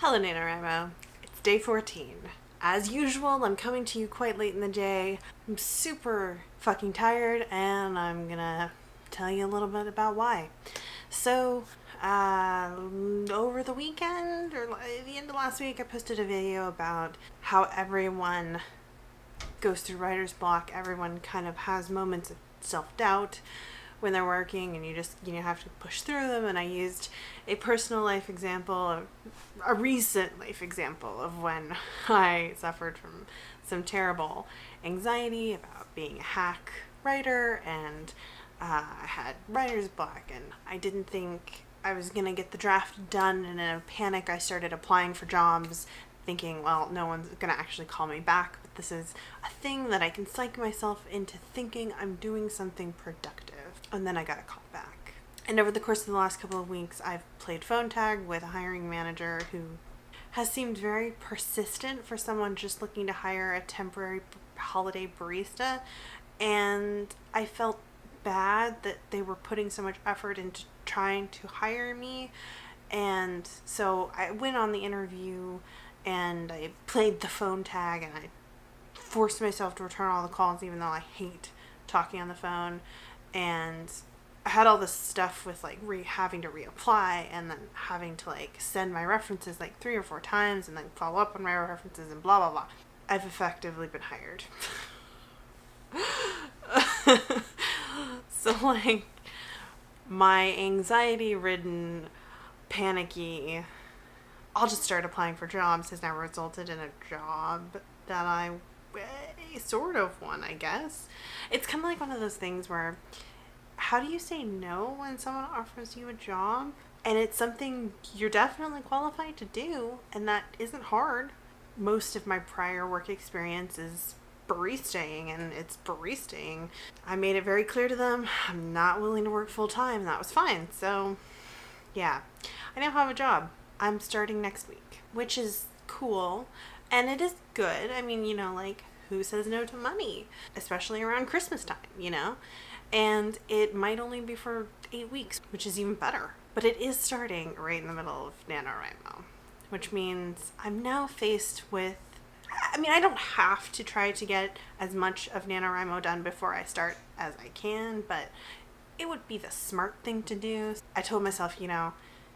Hello NaNoWriMo. It's day 14. As usual, I'm coming to you quite late in the day. I'm super fucking tired and I'm gonna tell you a little bit about why. So, over the weekend or at the end of last week, I posted a video about how everyone goes through writer's block. Everyone kind of has moments of self-doubt when they're working, and you just have to push through them. And I used a personal life example, a recent life example of when I suffered from some terrible anxiety about being a hack writer, and I had writer's block, and I didn't think I was gonna get the draft done, and in a panic I started applying for jobs thinking, well, no one's gonna actually call me back, but this is a thing that I can psych myself into thinking I'm doing something productive. And then I got a call back. And over the course of the last couple of weeks, I've played phone tag with a hiring manager who has seemed very persistent for someone just looking to hire a temporary holiday barista. And I felt bad that they were putting so much effort into trying to hire me. And so I went on the interview and I played the phone tag, and I forced myself to return all the calls even though I hate talking on the phone. And I had all this stuff with like having to reapply, and then having to like send my references like 3 or 4 times and then follow up on my references and blah blah blah. I've effectively been hired. So like my anxiety ridden, panicky, I'll just start applying for jobs has now resulted in a job that I sort of one, I guess. It's kind of like one of those things where, how do you say no when someone offers you a job and it's something you're definitely qualified to do, and that isn't hard? Most of my prior work experience is baristaing, and it's baristaing. I made it very clear to them I'm not willing to work full time, and that was fine. So yeah, I now have a job. I'm starting next week, which is cool. And it is good. I mean, like, who says no to money? Especially around Christmas time, And it might only be for 8 weeks, which is even better. But it is starting right in the middle of NaNoWriMo, which means I'm now faced with... I don't have to try to get as much of NaNoWriMo done before I start as I can, but it would be the smart thing to do. I told myself,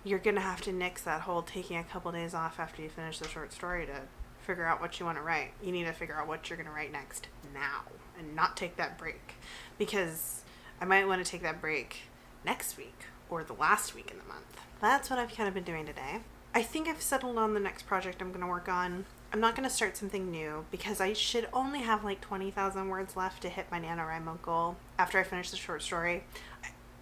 you're going to have to nix that whole taking a couple days off after you finish the short story to figure out what you want to write. You need to figure out what you're going to write next now and not take that break, because I might want to take that break next week or the last week in the month. That's what I've kind of been doing today. I think I've settled on the next project I'm going to work on. I'm not going to start something new because I should only have like 20,000 words left to hit my NaNoWriMo goal after I finish the short story.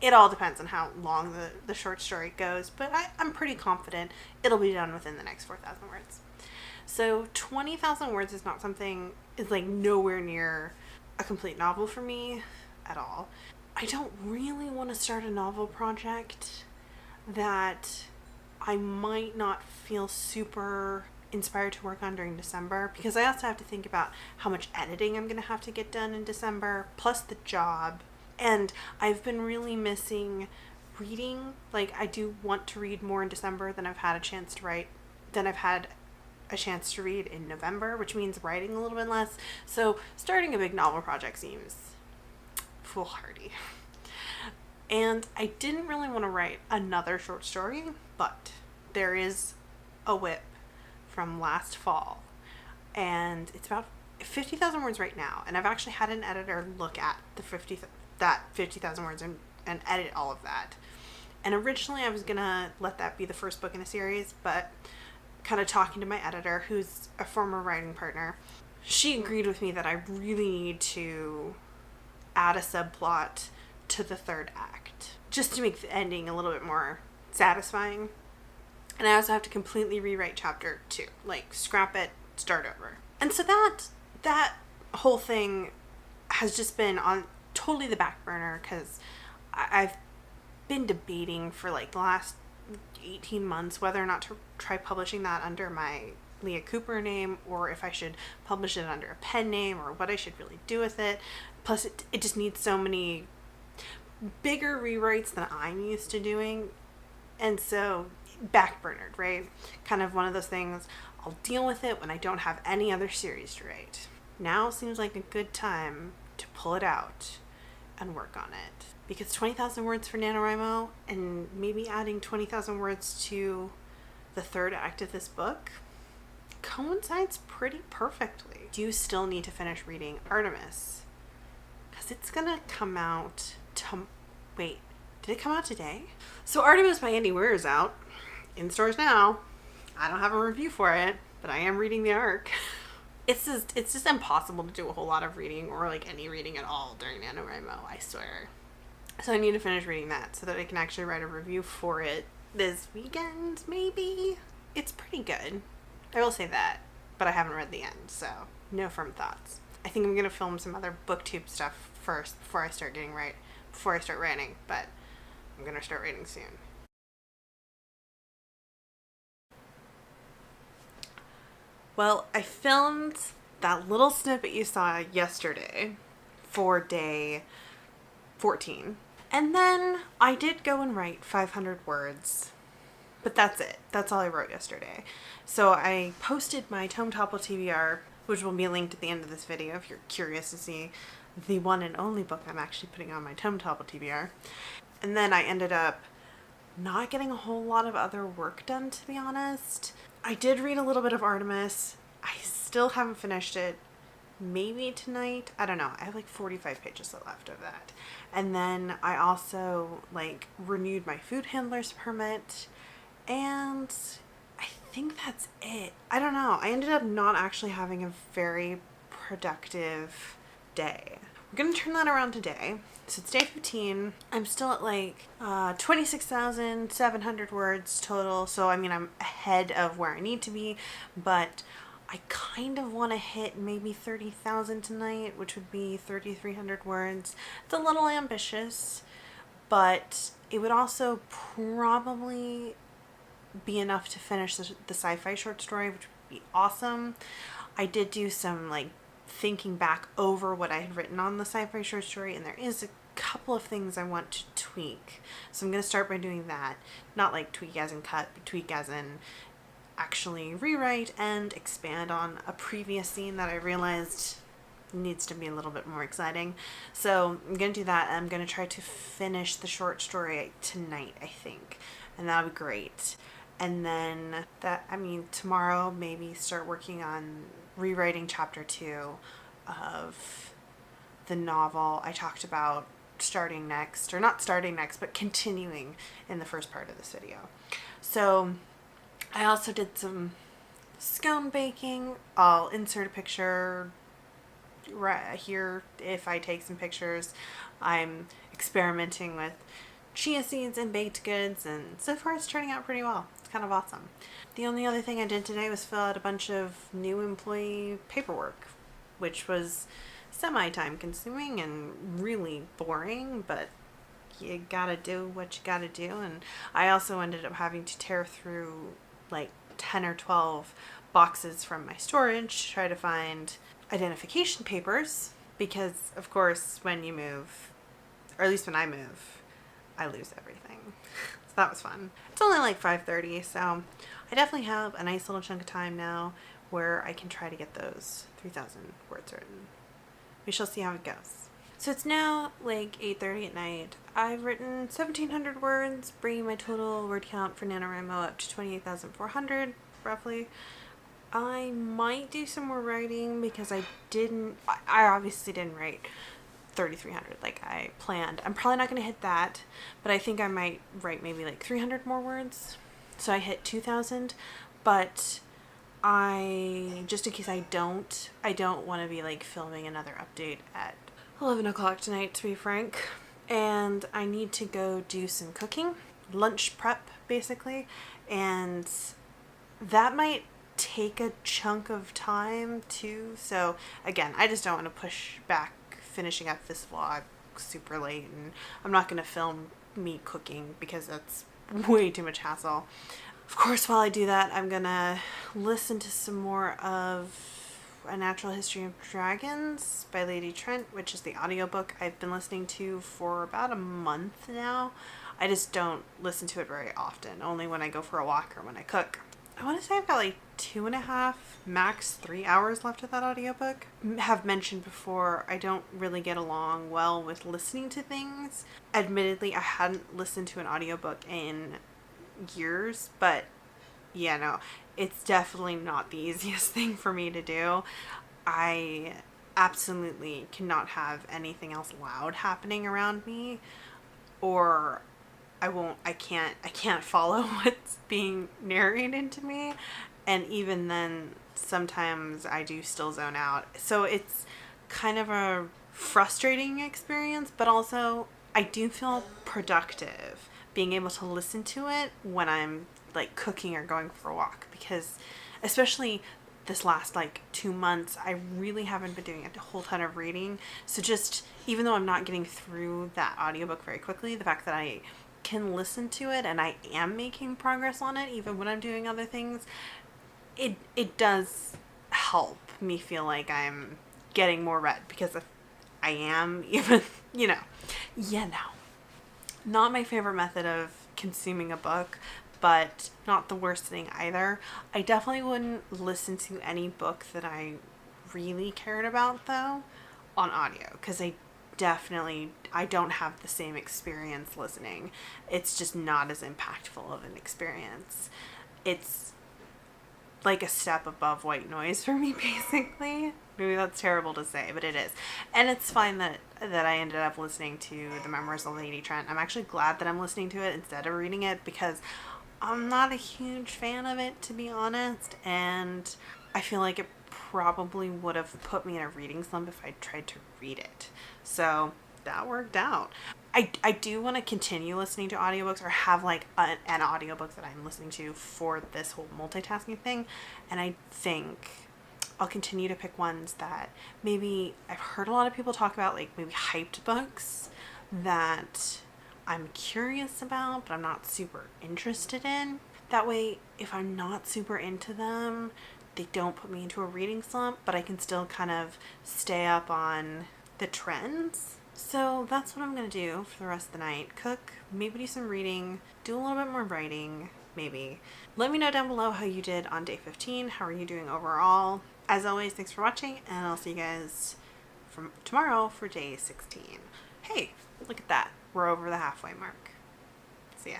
It all depends on how long the short story goes, but I'm pretty confident it'll be done within the next 4,000 words. So 20,000 words is not something, is like nowhere near a complete novel for me at all. I don't really want to start a novel project that I might not feel super inspired to work on during December, because I also have to think about how much editing I'm going to have to get done in December, plus the job. And I've been really missing reading. Like, I do want to read more in December than I've had a chance to read in November, which means writing a little bit less. So starting a big novel project seems foolhardy. And I didn't really want to write another short story, but there is a whip from last fall, and it's about 50,000 words right now, and I've actually had an editor look at the 50,000 words and edit all of that. And originally I was gonna let that be the first book in a series, but kind of talking to my editor, who's a former writing partner, she agreed with me that I really need to add a subplot to the 3rd act just to make the ending a little bit more satisfying. And I also have to completely rewrite chapter 2, like scrap it, start over. And so that whole thing has just been on totally the back burner, because I've been debating for like the last 18 months whether or not to try publishing that under my Leah Cooper name, or if I should publish it under a pen name, or what I should really do with it. Plus it just needs so many bigger rewrites than I'm used to doing. And so backburnered, right? Kind of one of those things, I'll deal with it when I don't have any other series to write. Now seems like a good time to pull it out and work on it. Because 20,000 words for NaNoWriMo and maybe adding 20,000 words to the third act of this book coincides pretty perfectly. Do you still need to finish reading Artemis? Because it's gonna come out wait, did it come out today? So Artemis by Andy Weir is out in stores now. I don't have a review for it, but I am reading the arc. It's just impossible to do a whole lot of reading or like any reading at all during NaNoWriMo, I swear. So I need to finish reading that so that I can actually write a review for it this weekend, maybe. It's pretty good. I will say that, but I haven't read the end, so no firm thoughts. I think I'm gonna film some other booktube stuff first before I start writing, but I'm gonna start writing soon. Well, I filmed that little snippet you saw yesterday for day 14. And then I did go and write 500 words, but that's it. That's all I wrote yesterday. So I posted my Tome Topple TBR, which will be linked at the end of this video if you're curious to see the one and only book I'm actually putting on my Tome Topple TBR. And then I ended up not getting a whole lot of other work done, to be honest. I did read a little bit of Artemis. I still haven't finished it. Maybe tonight. I don't know. I have like 45 pages left of that. And then I also like renewed my food handler's permit. And I think that's it. I don't know. I ended up not actually having a very productive day. We're going to turn that around today. So it's day 15. I'm still at like 26,700 words total. So I mean, I'm ahead of where I need to be, but I kind of want to hit maybe 30,000 tonight, which would be 3,300 words. It's a little ambitious, but it would also probably be enough to finish the sci-fi short story, which would be awesome. I did do some like thinking back over what I had written on the sci-fi short story, and there is a couple of things I want to tweak. So I'm going to start by doing that. Not like tweak as in cut, but tweak as in actually rewrite and expand on a previous scene that I realized needs to be a little bit more exciting. So I'm going to do that, and I'm going to try to finish the short story tonight, I think. And that'll be great. And then tomorrow maybe start working on rewriting chapter 2 of the novel I talked about starting next, or not starting next, but continuing in the first part of this video. So I also did some scone baking. I'll insert a picture right here if I take some pictures. I'm experimenting with chia seeds and baked goods, and so far it's turning out pretty well. It's kind of awesome. The only other thing I did today was fill out a bunch of new employee paperwork, which was semi-time consuming and really boring, but you gotta do what you gotta do. And I also ended up having to tear through like 10 or 12 boxes from my storage to try to find identification papers, because of course when you move, or at least when I move, I lose everything. So that was fun. It's only like 5:30, so I definitely have a nice little chunk of time now where I can try to get those 3,000 words written. We shall see how it goes. So it's now like 8:30 at night. I've written 1,700 words, bringing my total word count for NaNoWriMo up to 28,400, roughly. I might do some more writing because I obviously didn't write 3,300 like I planned. I'm probably not going to hit that, but I think I might write maybe like 300 more words. So I hit 2,000, but just in case I don't want to be like filming another update at 11 o'clock tonight, to be frank. And I need to go do some cooking, lunch prep basically, and that might take a chunk of time too. So again, I just don't want to push back finishing up this vlog super late, and I'm not going to film me cooking because that's way too much hassle. Of course, while I do that, I'm going to listen to some more of A Natural History of Dragons by Lady Trent, which is the audiobook I've been listening to for about a month now. I just don't listen to it very often, only when I go for a walk or when I cook. I want to say I've got like 2.5, max 3 hours left of that audiobook. Have mentioned before, I don't really get along well with listening to things. Admittedly, I hadn't listened to an audiobook in years, but yeah, no, it's definitely not the easiest thing for me to do. I absolutely cannot have anything else loud happening around me, or I can't follow what's being narrated to me. And even then, sometimes I do still zone out. So it's kind of a frustrating experience, but also I do feel productive being able to listen to it when I'm like cooking or going for a walk, because especially this last like 2 months, I really haven't been doing a whole ton of reading. So just, even though I'm not getting through that audiobook very quickly, the fact that I can listen to it and I am making progress on it even when I'm doing other things, it does help me feel like I'm getting more read, because if I am, even, no. Not my favorite method of consuming a book, but not the worst thing either. I definitely wouldn't listen to any book that I really cared about, though, on audio, because I don't have the same experience listening. It's just not as impactful of an experience. It's like a step above white noise for me, basically. Maybe that's terrible to say, but it is. And it's fine that I ended up listening to The Memoirs of Lady Trent. I'm actually glad that I'm listening to it instead of reading it, because I'm not a huge fan of it, to be honest, and I feel like it probably would have put me in a reading slump if I tried to read it. So that worked out. I do want to continue listening to audiobooks, or have like an audiobook that I'm listening to for this whole multitasking thing. And I think I'll continue to pick ones that maybe I've heard a lot of people talk about, like maybe hyped books that I'm curious about, but I'm not super interested in. That way, if I'm not super into them, they don't put me into a reading slump, but I can still kind of stay up on the trends. So that's what I'm going to do for the rest of the night. Cook, maybe do some reading, do a little bit more writing, maybe. Let me know down below how you did on day 15. How are you doing overall? As always, thanks for watching, and I'll see you guys from tomorrow for day 16. Hey, look at that. We're over the halfway mark. See ya.